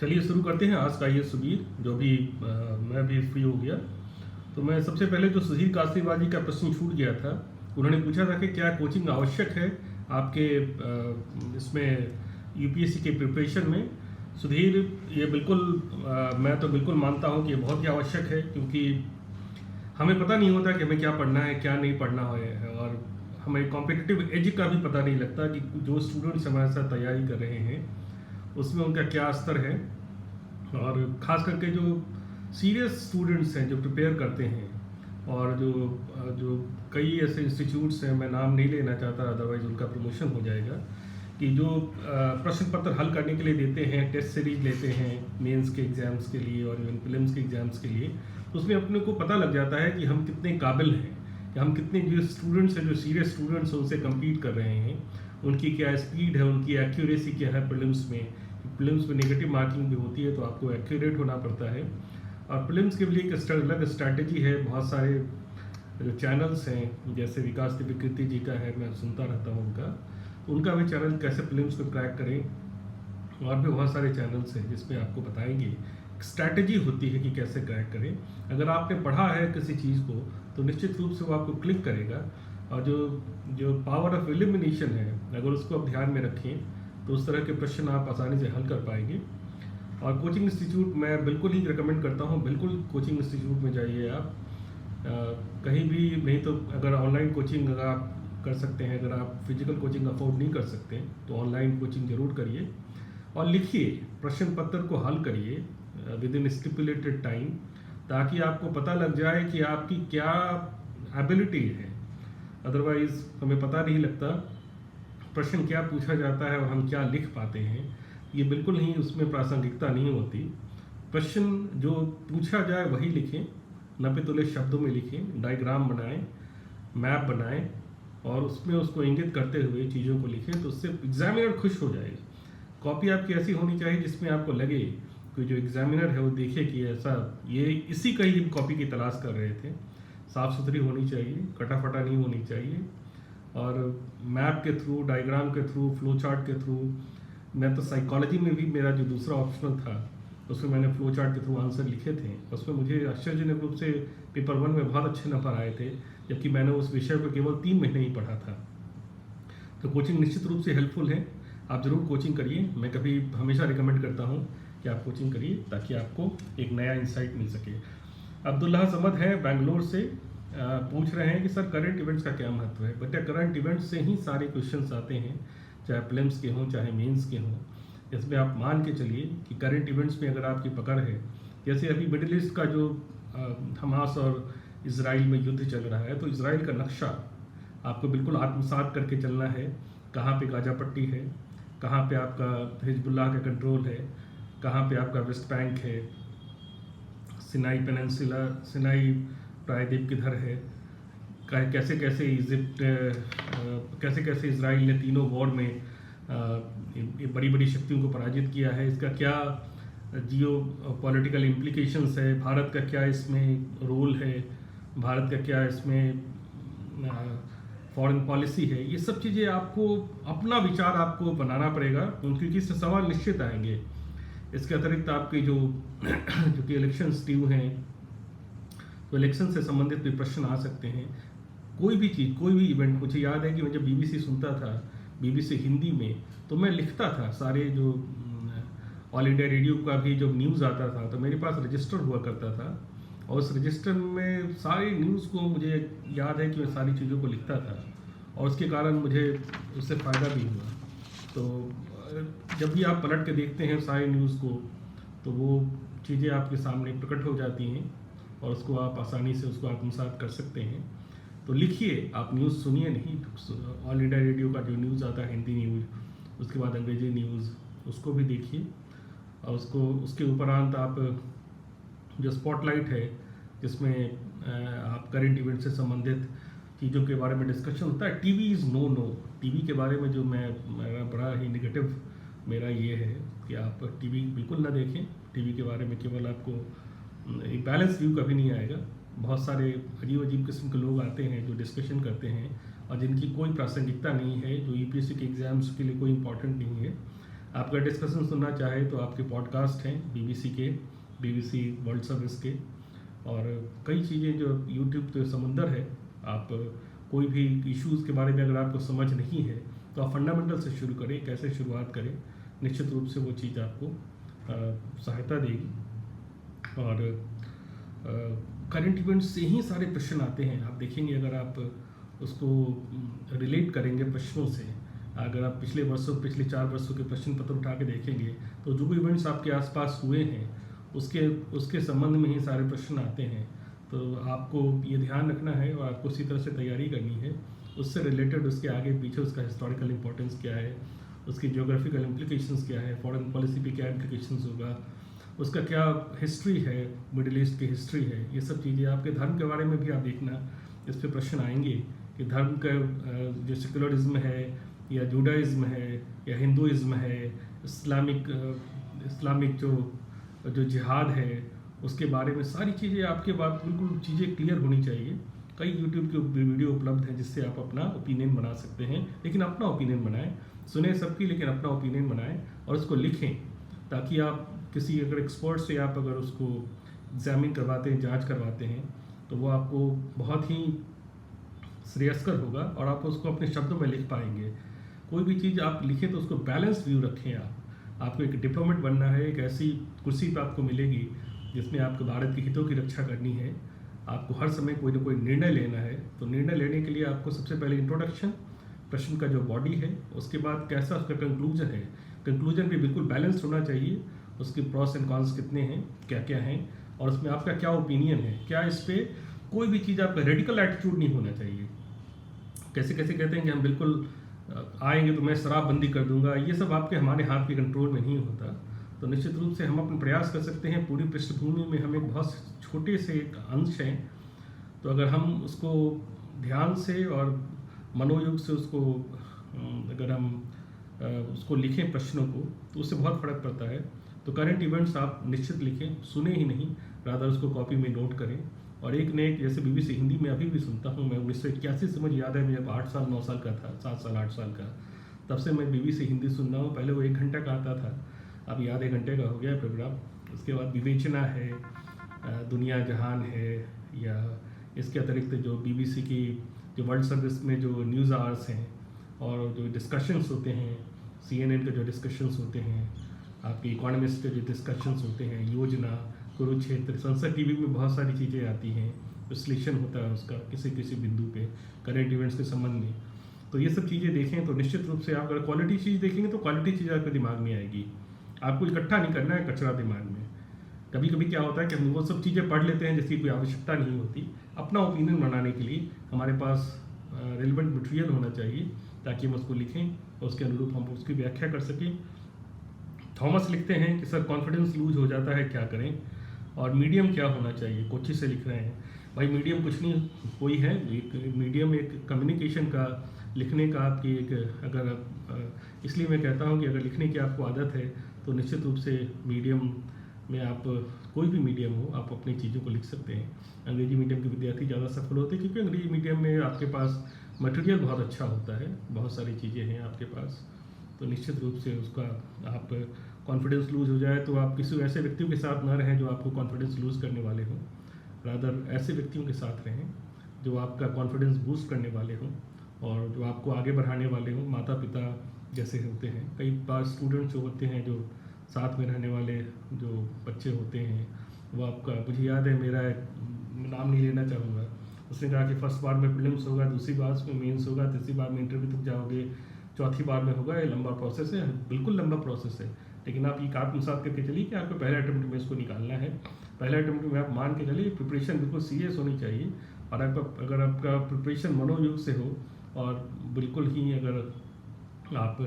चलिए शुरू करते हैं आज का ये सुधीर जो भी मैं भी फ्री हो गया। तो मैं सबसे पहले जो सुधीर कासरीवाल जी का प्रश्न छूट गया था, उन्होंने पूछा था कि क्या कोचिंग आवश्यक है आपके इसमें यूपीएससी के प्रिपरेशन में। सुधीर, ये बिल्कुल मैं तो बिल्कुल मानता हूँ कि ये बहुत ही आवश्यक है, क्योंकि हमें पता नहीं होता कि हमें क्या पढ़ना है क्या नहीं पढ़ना है, और हमें कॉम्पिटिटिव एज का भी पता नहीं लगता कि जो स्टूडेंट्स हमारे साथ तैयारी कर रहे हैं उसमें उनका क्या स्तर है। और ख़ास करके जो सीरियस स्टूडेंट्स हैं जो प्रिपेयर करते हैं, और जो जो कई ऐसे इंस्टीट्यूट्स हैं, मैं नाम नहीं लेना चाहता अदरवाइज़ उनका प्रमोशन हो जाएगा, कि जो प्रश्न पत्र हल करने के लिए देते हैं, टेस्ट सीरीज लेते हैं मेंस के एग्ज़ाम्स के लिए और इवन प्रीलिम्स के एग्ज़ाम्स के लिए, तो उसमें अपने को पता लग जाता है कि हम कितने काबिल हैं, कि हम कितने जो स्टूडेंट्स हैं, जो सीरियस स्टूडेंट्स हैं, उनसे कम्पीट कर रहे हैं, उनकी क्या स्पीड है, उनकी एक्यूरेसी क्या है प्रीलिम्स में। प्रीलिम्स में नेगेटिव मार्किंग भी होती है, तो आपको एक्यूरेट होना पड़ता है। और प्रीलिम्स के लिए एक अलग स्ट्रैटेजी है। बहुत सारे जो चैनल्स हैं, जैसे विकास दिव्यकीर्ति जी का है, मैं सुनता रहता हूँ उनका भी चैनल कैसे प्रीलिम्स को क्रैक करें, और भी बहुत सारे चैनल्स हैं जिसमें आपको बताएंगे स्ट्रैटेजी होती है कि कैसे क्रैक करें। अगर आपने पढ़ा है किसी चीज़ को तो निश्चित रूप से वो आपको क्लिक करेगा, और जो जो पावर ऑफ एलिमिनेशन है, अगर उसको आप ध्यान में रखें तो उस तरह के प्रश्न आप आसानी से हल कर पाएंगे। और कोचिंग इंस्टीट्यूट मैं बिल्कुल ही रिकमेंड करता हूँ, बिल्कुल कोचिंग इंस्टीट्यूट में जाइए आप। कहीं भी नहीं तो अगर ऑनलाइन कोचिंग अगर आप कर सकते हैं, अगर आप फिजिकल कोचिंग अफोर्ड नहीं कर सकते तो ऑनलाइन कोचिंग ज़रूर करिए, और लिखिए, प्रश्न पत्र को हल करिए विद इन स्टिपुलेटेड टाइम, ताकि आपको पता लग जाए कि आपकी क्या एबिलिटी है। अदरवाइज़ हमें पता नहीं लगता प्रश्न क्या पूछा जाता है और हम क्या लिख पाते हैं, ये बिल्कुल ही उसमें प्रासंगिकता नहीं होती। प्रश्न जो पूछा जाए वही लिखें, नपे तुले शब्दों में लिखें, डायग्राम बनाएं, मैप बनाएं, और उसमें उसको इंगित करते हुए चीज़ों को लिखें, तो उससे एग्जामिनर खुश हो जाएगा। कॉपी आपकी ऐसी होनी चाहिए जिसमें आपको लगे कि जो एग्जामिनर है वो देखे कि ऐसा ये इसी का ही हम कॉपी की तलाश कर रहे थे। साफ़ सुथरी होनी चाहिए, कटा-फटा नहीं होनी चाहिए, और मैप के थ्रू, डायग्राम के थ्रू, फ्लो चार्ट के थ्रू। मैं तो साइकोलॉजी में भी मेरा जो दूसरा ऑप्शनल था उसमें मैंने फ्लो चार्ट के थ्रू आंसर लिखे थे। उसमें मुझे आश्चर्यजनक रूप से पेपर 1 में बहुत अच्छे नंबर आए थे, जबकि मैंने उस विषय को केवल 3 महीने ही पढ़ा था। तो कोचिंग निश्चित रूप से हेल्पफुल है, आप ज़रूर कोचिंग करिए। मैं कभी हमेशा रिकमेंड करता हूँ कि आप कोचिंग करिए, ताकि आपको एक नया इंसाइट मिल सके। अब्दुल्ला समद है बेंगलोर से, पूछ रहे हैं कि सर करंट इवेंट्स का क्या महत्व है। बेटा, करंट इवेंट्स से ही सारे क्वेश्चंस आते हैं, चाहे प्रीलिम्स के हों चाहे मेंस के हों। इसमें आप मान के चलिए कि करंट इवेंट्स में अगर आपकी पकड़ है, जैसे अभी मिडिल ईस्ट का जो हमास और इसराइल में युद्ध चल रहा है, तो इसराइल का नक्शा आपको बिल्कुल आत्मसात करके चलना है। कहाँ पे गाजा पट्टी है, कहाँ पे आपका हिजबुल्लाह का कंट्रोल है, कहाँ पे आपका वेस्ट बैंक है, सिनाई पेनिनसुला, सिनाई प्रायद्वीप किधर है, कैसे कैसे इजिप्ट, कैसे कैसे इसराइल ने तीनों वॉर में ये बड़ी बड़ी शक्तियों को पराजित किया है, इसका क्या जियो पॉलिटिकल इम्प्लीकेशंस है, भारत का क्या इसमें रोल है, भारत का क्या इसमें फॉरेन पॉलिसी है। ये सब चीज़ें आपको अपना विचार आपको बनाना पड़ेगा, क्योंकि इससे सवाल निश्चित आएंगे। इसके अतिरिक्त आपके जो कि इलेक्शंस ड्यू हैं, तो इलेक्शन से संबंधित भी प्रश्न आ सकते हैं। कोई भी चीज़, कोई भी इवेंट, मुझे याद है कि मैं जब बीबीसी सुनता था, बीबीसी हिंदी में, तो मैं लिखता था सारे जो ऑल इंडिया रेडियो का भी जब न्यूज़ आता था तो मेरे पास रजिस्टर हुआ करता था, और उस रजिस्टर में सारी न्यूज़ को मुझे याद है कि मैं सारी चीज़ों को लिखता था, और उसके कारण मुझे उससे फ़ायदा भी हुआ। तो जब भी आप पलट के देखते हैं सारी न्यूज़ को, तो वो चीज़ें आपके सामने प्रकट हो जाती हैं, और उसको आप आसानी से उसको आत्मसात कर सकते हैं। तो लिखिए, आप न्यूज़ सुनिए नहीं। ऑल इंडिया रेडियो का जो न्यूज़ आता है, हिंदी न्यूज़, उसके बाद अंग्रेजी न्यूज़, उसको भी देखिए, और उसके उपरांत आप जो स्पॉटलाइट है जिसमें आप करंट इवेंट से संबंधित चीज़ों के बारे में डिस्कशन होता है। TV is no. टीवी के बारे में जो मेरा बड़ा ही नेगेटिव मेरा ये है कि आप टीवी बिल्कुल ना देखें। टीवी के बारे में केवल आपको एक बैलेंस व्यू कभी नहीं आएगा। बहुत सारे अजीब किस्म के लोग आते हैं जो डिस्कशन करते हैं और जिनकी कोई प्रासंगिकता नहीं है, जो यूपीएससी के एग्ज़ाम्स के लिए कोई इंपॉर्टेंट नहीं है। आप अगर डिस्कशन सुनना चाहें तो आपके पॉडकास्ट हैं BBC वर्ल्ड सर्विस के, और कई चीज़ें जो यूट्यूब पे समुंदर है। आप कोई भी इश्यूज़ के बारे में अगर आपको समझ नहीं है तो आप फंडामेंटल से शुरू करें, कैसे शुरुआत करें, निश्चित रूप से वो चीज़ आपको सहायता देगी। और करंट इवेंट्स से ही सारे प्रश्न आते हैं। आप देखेंगे अगर आप उसको रिलेट करेंगे प्रश्नों से, अगर आप पिछले 4 वर्षों के प्रश्न पत्र उठा के देखेंगे तो जो भी इवेंट्स आपके आसपास हुए हैं उसके संबंध में ही सारे प्रश्न आते हैं। तो आपको ये ध्यान रखना है और आपको उसी तरह से तैयारी करनी है, उससे रिलेटेड उसके आगे पीछे उसका हिस्टोरिकल इंपॉर्टेंस क्या है, उसकी ज्योग्राफिकल इम्प्लीकेशंस क्या है, फॉरेन पॉलिसी पे क्या इम्प्लीकेशंस होगा, उसका क्या हिस्ट्री है, मिडिल ईस्ट की हिस्ट्री है, ये सब चीज़ें। आपके धर्म के बारे में भी आप देखना, इस पर प्रश्न आएंगे कि धर्म का जो सेकुलरिज्म है या जूडाइज्म है या हिंदुइज्म है, इस्लामिक जो जिहाद है उसके बारे में सारी चीज़ें आपके बात बिल्कुल चीज़ें क्लियर होनी चाहिए। कई यूट्यूब के वीडियो उपलब्ध हैं जिससे आप अपना ओपिनियन बना सकते हैं, लेकिन अपना ओपिनियन बनाएं, सुने सबकी लेकिन अपना ओपिनियन बनाएं और उसको लिखें, ताकि आप किसी अगर एक्सपर्ट से आप अगर उसको एग्जामिन करवाते हैं, जांच करवाते हैं, तो वो आपको बहुत ही श्रेयस्कर होगा और आप उसको अपने शब्दों में लिख पाएंगे। कोई भी चीज़ आप लिखें तो उसको बैलेंस व्यू रखें। आपको एक डिप्लोमेट बनना है, एक ऐसी कुर्सी पर आपको मिलेगी जिसमें आपको भारत के हितों की रक्षा करनी है, आपको हर समय कोई ना कोई निर्णय लेना है। तो निर्णय लेने के लिए आपको सबसे पहले इंट्रोडक्शन, प्रश्न का जो बॉडी है, उसके बाद कैसा उसका कंक्लूजन है, कंक्लूजन भी बिल्कुल बैलेंस्ड होना चाहिए, उसके प्रॉस एंड कॉन्स कितने हैं, क्या क्या हैं, और उसमें आपका क्या ओपिनियन है, क्या इस पर कोई भी चीज़ आपका रेडिकल एटीट्यूड नहीं होना चाहिए। कैसे कैसे कहते हैं कि हम बिल्कुल आएंगे तो मैं शराबबंदी कर दूंगा, ये सब आपके हमारे हाथ के कंट्रोल में नहीं होता। तो निश्चित रूप से हम अपने प्रयास कर सकते हैं, पूरी पृष्ठभूमि में हम एक बहुत छोटे से एक अंश हैं, तो अगर हम उसको ध्यान से और मनोयोग से उसको अगर हम उसको लिखें प्रश्नों को, तो उससे बहुत फ़र्क पड़ता है। तो करंट इवेंट्स आप निश्चित लिखें, सुने ही नहीं, रादर उसको कॉपी में नोट करें। और एक ने एक, जैसे BBC हिंदी में अभी भी सुनता हूँ मैं, 1981 से मुझे याद है, मैं जब 8 साल 9 साल का था, 7 साल 8 साल का, तब से मैं BBC हिंदी सुन रहा हूँ। पहले वो 1 घंटे का आता था, अब आधे घंटे का हो गया है प्रोग्राम। उसके बाद विवेचना है, दुनिया जहान है, या इसके अतिरिक्त जो BBC की जो वर्ल्ड सर्विस में जो न्यूज़ आवर्स हैं और जो डिस्कशंस होते हैं, CNN के जो डिस्कशंस होते हैं, आपके इकोनॉमिस्ट के जो डिस्कशंस होते हैं, योजना, कुरुक्षेत्र, संसद TV में बहुत सारी चीज़ें आती हैं, विश्लेषण होता है उसका किसी बिंदु पे करंट इवेंट्स के संबंध में। तो ये सब चीज़ें देखें तो निश्चित रूप से आप अगर क्वालिटी चीज़ देखेंगे तो क्वालिटी चीज़ आपके दिमाग में आएगी। आपको इकट्ठा नहीं करना है कचरा दिमाग में। कभी कभी क्या होता है कि हम वो सब चीज़ें पढ़ लेते हैं जिसकी कोई आवश्यकता नहीं होती। अपना ओपिनियन बनाने के लिए हमारे पास रिलेवेंट मटेरियल होना चाहिए, ताकि हम उसको लिखें और उसके अनुरूप हम उसकी व्याख्या कर सकें। थॉमस लिखते हैं कि सर कॉन्फिडेंस लूज हो जाता है, क्या करें, और मीडियम क्या होना चाहिए। कोची से लिख रहे हैं, भाई मीडियम कुछ नहीं कोई है, एक मीडियम एक कम्युनिकेशन का, लिखने का आपकी एक, अगर आप इसलिए मैं कहता हूँ कि अगर लिखने की आपको आदत है तो निश्चित रूप से मीडियम में आप, कोई भी मीडियम हो, आप अपनी चीज़ों को लिख सकते हैं। अंग्रेजी मीडियम के विद्यार्थी ज़्यादा सफल होते हैं क्योंकि अंग्रेजी मीडियम में आपके पास मटेरियल बहुत अच्छा होता है, बहुत सारी चीज़ें हैं आपके पास। तो निश्चित रूप से उसका आप कॉन्फिडेंस लूज हो जाए तो आप किसी ऐसे व्यक्तियों के साथ ना रहें जो आपको कॉन्फिडेंस लूज करने वाले हों, रादर ऐसे व्यक्तियों के साथ रहें जो आपका कॉन्फिडेंस बूस्ट करने वाले हों और जो आपको आगे बढ़ाने वाले हों। माता पिता जैसे होते हैं, कई बार स्टूडेंट्स जो होते हैं, जो साथ में रहने वाले जो बच्चे होते हैं, वो आपका, मुझे याद है, मेरा नाम नहीं लेना चाहूँगा, उसने कहा कि फर्स्ट बार में प्रीलिम्स होगा, दूसरी बार में मेंस होगा, तीसरी बार में इंटरव्यू तक जाओगे, चौथी बार में होगा। ये लंबा प्रोसेस है, बिल्कुल लंबा प्रोसेस है, लेकिन आप ये आत्मसात करके चलिए कि आपको पहले अटेम्प्ट में इसको निकालना है। पहले अटेम्प्ट में आप मान के चलिए, प्रिपरेशन बिल्कुल सीरियस होनी चाहिए। और आपका, अगर आपका प्रिपरेशन मनोयोग से हो और बिल्कुल ही अगर आप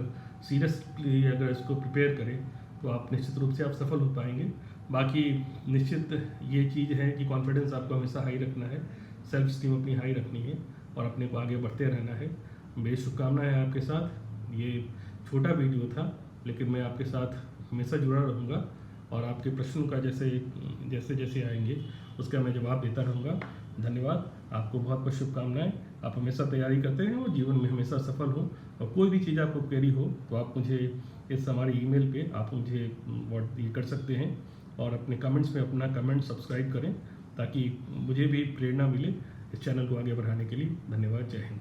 सीरियसली अगर इसको प्रिपेयर करें तो आप निश्चित रूप से आप सफल हो पाएंगे। बाकी निश्चित ये चीज़ है कि कॉन्फिडेंस आपको हमेशा हाई रखना है, सेल्फ स्टीम अपनी हाई रखनी है और अपने को आगे बढ़ते रहना है। मेरी शुभकामनाएं हैं आपके साथ। ये छोटा वीडियो था, लेकिन मैं आपके साथ हमेशा जुड़ा रहूँगा और आपके प्रश्नों का जैसे जैसे आएंगे उसका मैं जवाब देता रहूँगा। धन्यवाद, आपको बहुत बहुत शुभकामनाएं। आप हमेशा तैयारी करते रहें और जीवन में हमेशा सफल हों। और कोई भी चीज़ आपको क्वेरी हो तो आप मुझे इस हमारे ईमेल पे आप मुझे ये कर सकते हैं, और अपने कमेंट्स में अपना कमेंट सब्सक्राइब करें ताकि मुझे भी प्रेरणा मिले इस चैनल को आगे बढ़ाने के लिए। धन्यवाद। जय हिंद।